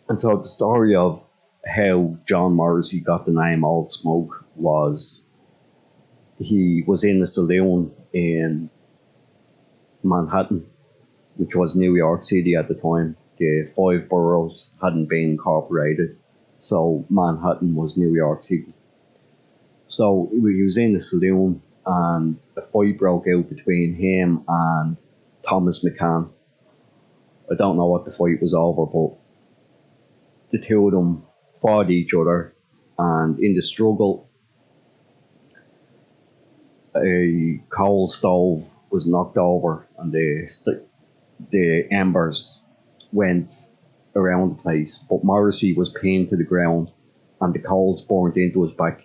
And so the story of how John Morrissey got the name Old Smoke was he was in a saloon in Manhattan, which was New York City at the time. The five boroughs hadn't been incorporated, so Manhattan was New York City. So he was in the saloon, and a fight broke out between him and Thomas McCann. I don't know what the fight was over, but the two of them fought each other, and in the struggle, a coal stove was knocked over, and the embers went around the place. But Morrissey was pinned to the ground, and the coals burnt into his back.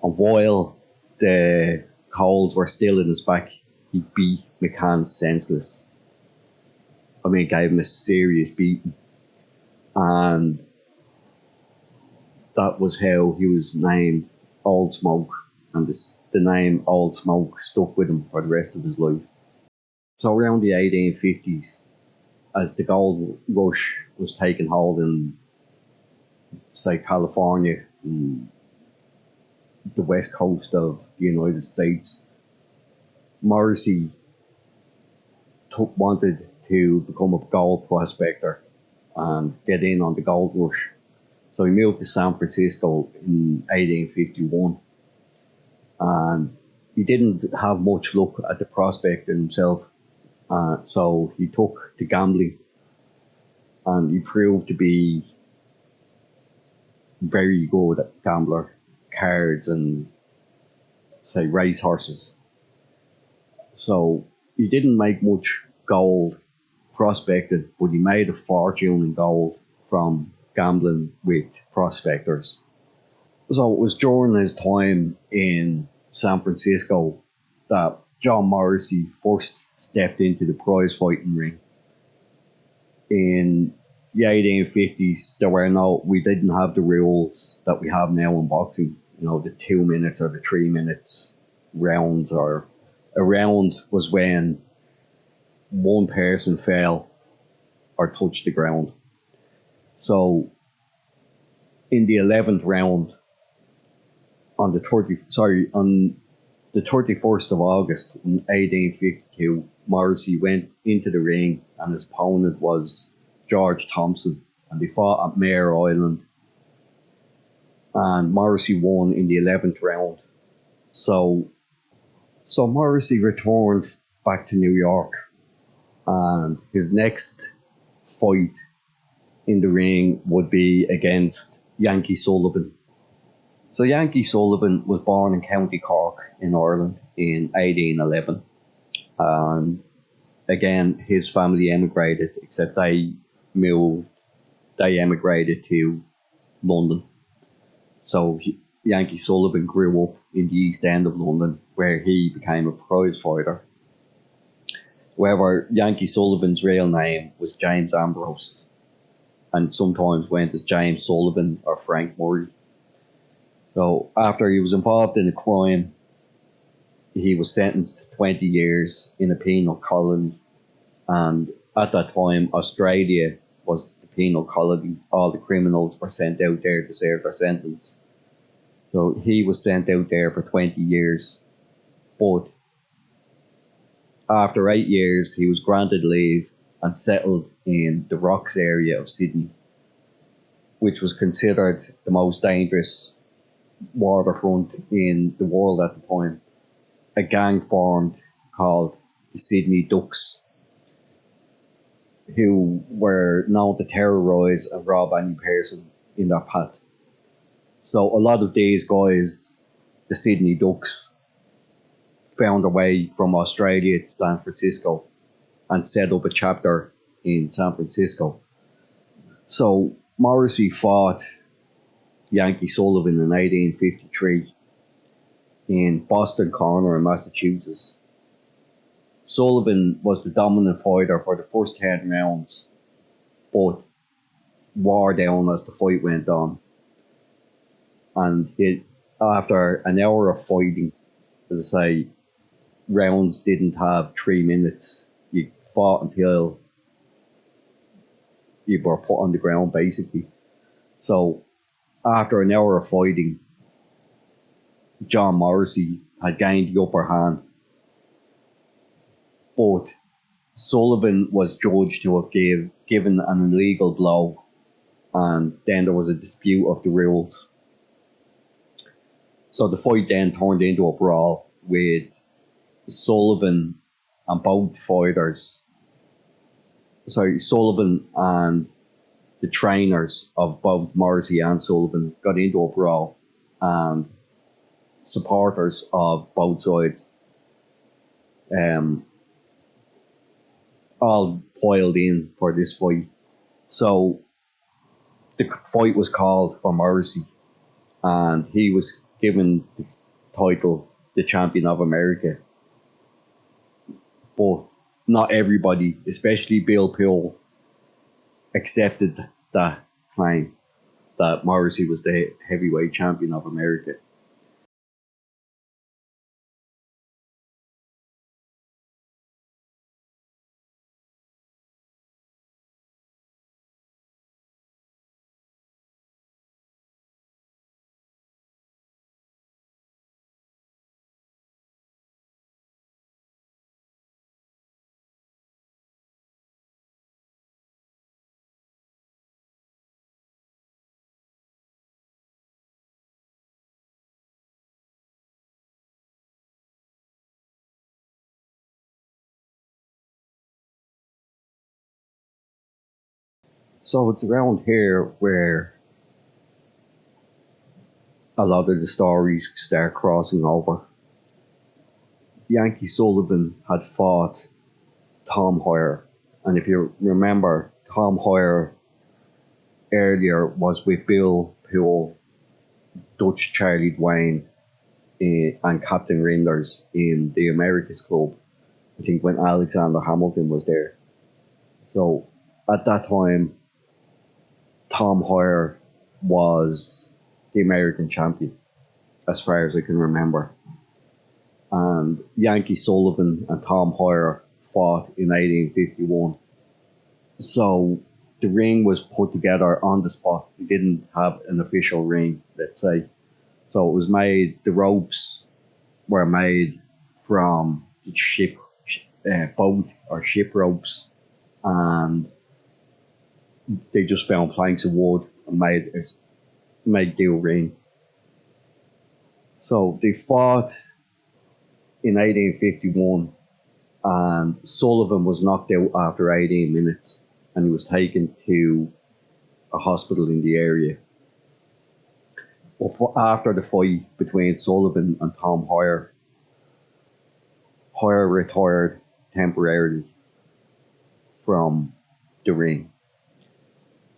And while the coals were still in his back, he beat McCann senseless. I mean, gave him a serious beating. And that was how he was named Old Smoke. And the name Old Smoke stuck with him for the rest of his life. So around the 1850s, as the gold rush was taking hold in, say, California and the west coast of the United States, Morrissey wanted to become a gold prospector and get in on the gold rush. So he moved to San Francisco in 1851, and he didn't have much luck at the prospecting himself. So he took to gambling, and he proved to be very good at gambler, cards and, say, racehorses. So he didn't make much gold prospected, but he made a fortune in gold from gambling with prospectors. So it was during his time in San Francisco that John Morrissey first stepped into the prize fighting ring. In the 1850s, we didn't have the rules that we have now in boxing. The 2 minutes or the 3 minutes rounds, or a round was when one person fell or touched the ground. So in the 11th round, on the 31st of August in 1852, Morrissey went into the ring, and his opponent was George Thompson, and they fought at Mare Island, and Morrissey won in the 11th round. So Morrissey returned back to New York, and his next fight in the ring would be against Yankee Sullivan. So Yankee Sullivan was born in County Cork in Ireland in 1811, and again his family emigrated, except they emigrated to London. So Yankee Sullivan grew up in the East End of London, where he became a prize fighter. However, Yankee Sullivan's real name was James Ambrose, and sometimes went as James Sullivan or Frank Murray. So after he was involved in a crime, he was sentenced to 20 years in a penal colony. And at that time, Australia was the penal colony. All the criminals were sent out there to serve their sentence. So he was sent out there for 20 years. But after 8 years, he was granted leave and settled in the Rocks area of Sydney, which was considered the most dangerous waterfront in the world at the time. A gang formed called the Sydney Ducks, who were known to terrorise and rob any person in their path. So a lot of these guys, the Sydney Ducks, found their way from Australia to San Francisco and set up a chapter in San Francisco. So Morrissey fought Yankee Sullivan in 1853 in Boston Corner in Massachusetts. Sullivan was the dominant fighter for the first 10 rounds, but wore down as the fight went on. And after an hour of fighting, as I say, rounds didn't have 3 minutes. You fought until you were put on the ground basically. So after an hour of fighting, John Morrissey had gained the upper hand, but Sullivan was judged to have given an illegal blow, and then there was a dispute of the rules. So the fight then turned into a brawl with Sullivan and both fighters. Sorry, Sullivan and the trainers of both Morrissey and Sullivan got into a brawl, and supporters of both sides all piled in for this fight. So the fight was called for Morrissey, and he was given the title the Champion of America. But not everybody, especially Bill Poole, accepted that claim that Morrissey was the heavyweight champion of America. So it's around here where a lot of the stories start crossing over. Yankee Sullivan had fought Tom Hoyer, and if you remember, Tom Hoyer earlier was with Bill Poole, Dutch Charlie Dwayne, and Captain Rinders in the Americas Club. I think when Alexander Hamilton was there. So at that time, Tom Hoyer was the American champion, as far as I can remember. And Yankee Sullivan and Tom Hoyer fought in 1851. So the ring was put together on the spot. We didn't have an official ring, let's say. So it was made, the ropes were made from the boat or ship ropes, and they just found planks of wood and made the ring. So they fought in 1851, and Sullivan was knocked out after 18 minutes, and he was taken to a hospital in the area. But after the fight between Sullivan and Tom Hoyer, Hoyer retired temporarily from the ring.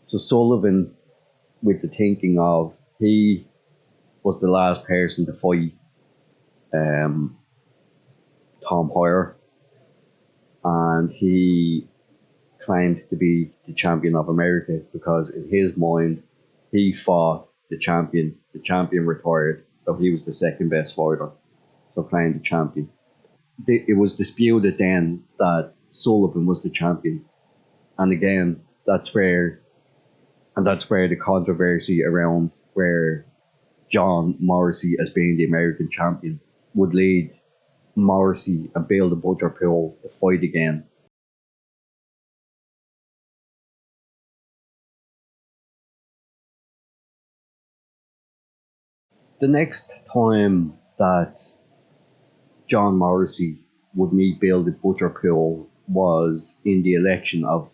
So Sullivan, with the thinking of he was the last person to fight Tom Hoyer, and he claimed to be the champion of America because in his mind he fought the champion retired, so he was the second best fighter, so claimed the champion. It was disputed then that Sullivan was the champion, and again that's where the controversy around where John Morrissey as being the American champion would lead Morrissey and Bill the Butcher Poole to fight again. The next time that John Morrissey would meet Bill the Butcher Poole was in the election of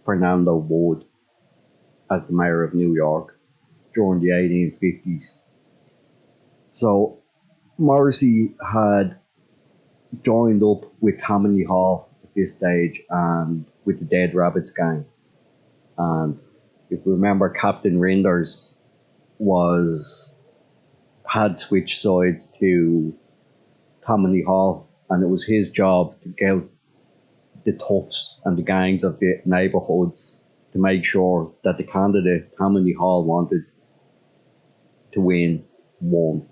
Fernando Wood as the mayor of New York during the 1850s. So Morrissey had joined up with Tammany Hall at this stage and with the Dead Rabbits gang. And if you remember, Captain Rinders had switched sides to Tammany Hall, and it was his job to get the toughs and the gangs of the neighbourhoods to make sure that the candidate Tammany Hall wanted to win won.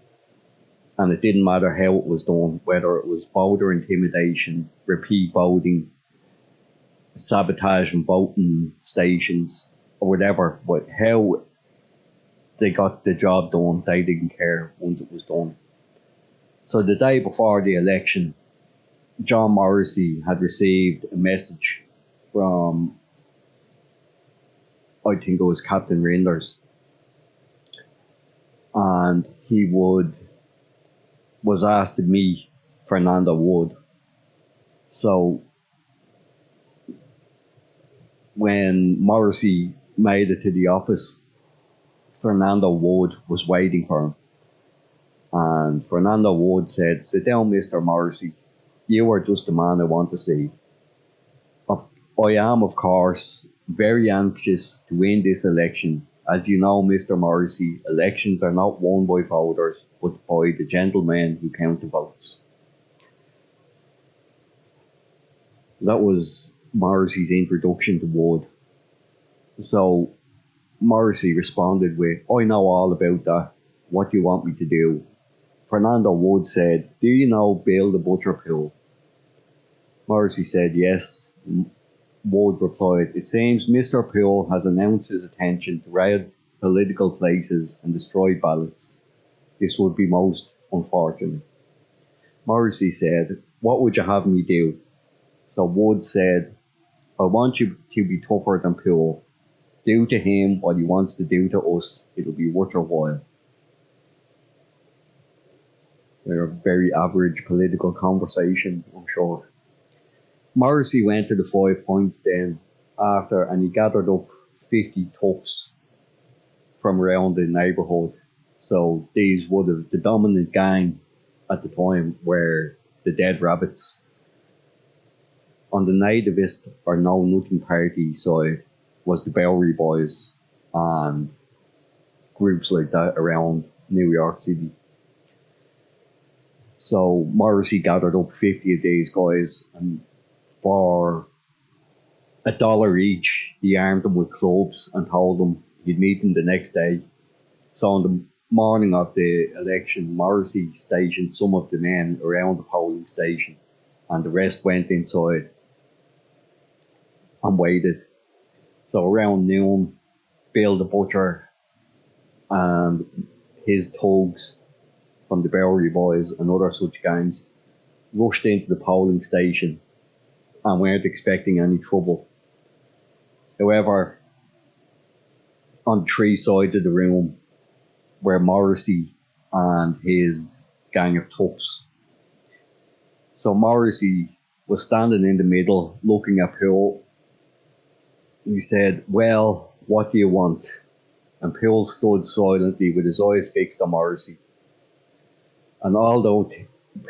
And it didn't matter how it was done, whether it was voter intimidation, repeat voting, sabotaging voting stations or whatever, but how they got the job done, they didn't care once it was done. So the day before the election, John Morrissey had received a message from, I think it was Captain Rinders, and he was asked to meet Fernando Wood. So when Morrissey made it to the office, Fernando Wood was waiting for him. And Fernando Wood said, "Sit down, Mr. Morrissey. You are just the man I want to see. I am, of course, very anxious to win this election. As you know, Mr. Morrissey, elections are not won by voters, but by the gentlemen who count the votes." That was Morrissey's introduction to Wood. So Morrissey responded with, "I know all about that. What do you want me to do?" Fernando Wood said, "Do you know Bill the Butcher Poole?" Morrissey said, "Yes." Wood replied, "It seems Mr. Poole has announced his intention to raid political places and destroy ballots. This would be most unfortunate." Morrissey said, "What would you have me do?" So Wood said, "I want you to be tougher than Poole. Do to him what he wants to do to us. It'll be worth your while." They're a very average political conversation, I'm sure. Morrissey went to the 5 Points then after, and he gathered up 50 toughs from around the neighbourhood. So these would have, the dominant gang at the time were the Dead Rabbits. On the nativist or Know Nothing Party side was the Bowery Boys and groups like that around New York City. So Morrissey gathered up 50 of these guys, and for $1 each, he armed them with clubs and told them he'd meet them the next day. So on the morning of the election, Morrissey stationed some of the men around the polling station, and the rest went inside and waited. So around noon, Bill the Butcher and his thugs from the Bowery Boys and other such gangs rushed into the polling station and weren't expecting any trouble. However, on 3 sides of the room were Morrissey and his gang of toughs. So Morrissey was standing in the middle looking at Poole. He said, "Well, what do you want?" And Poole stood silently with his eyes fixed on Morrissey. And although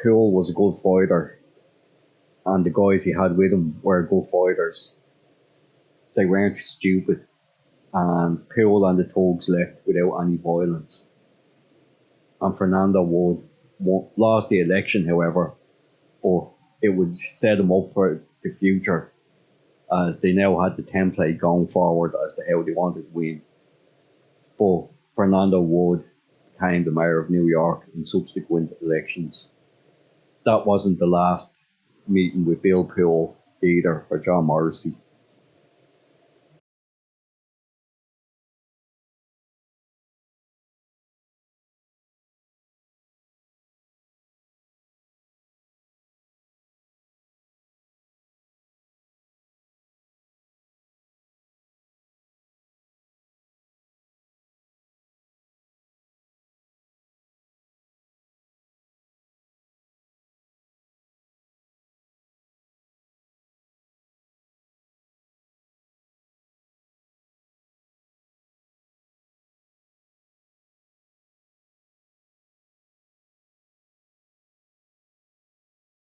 Poole was a good fighter, and the guys he had with him were good fighters, they weren't stupid, and Poole and the thugs left without any violence. And Fernando Wood lost the election, however, but it would set him up for the future, as they now had the template going forward as to how they wanted to win. But Fernando Wood became the mayor of New York in subsequent elections. That wasn't the last meeting with Bill Poole either for John Morrissey.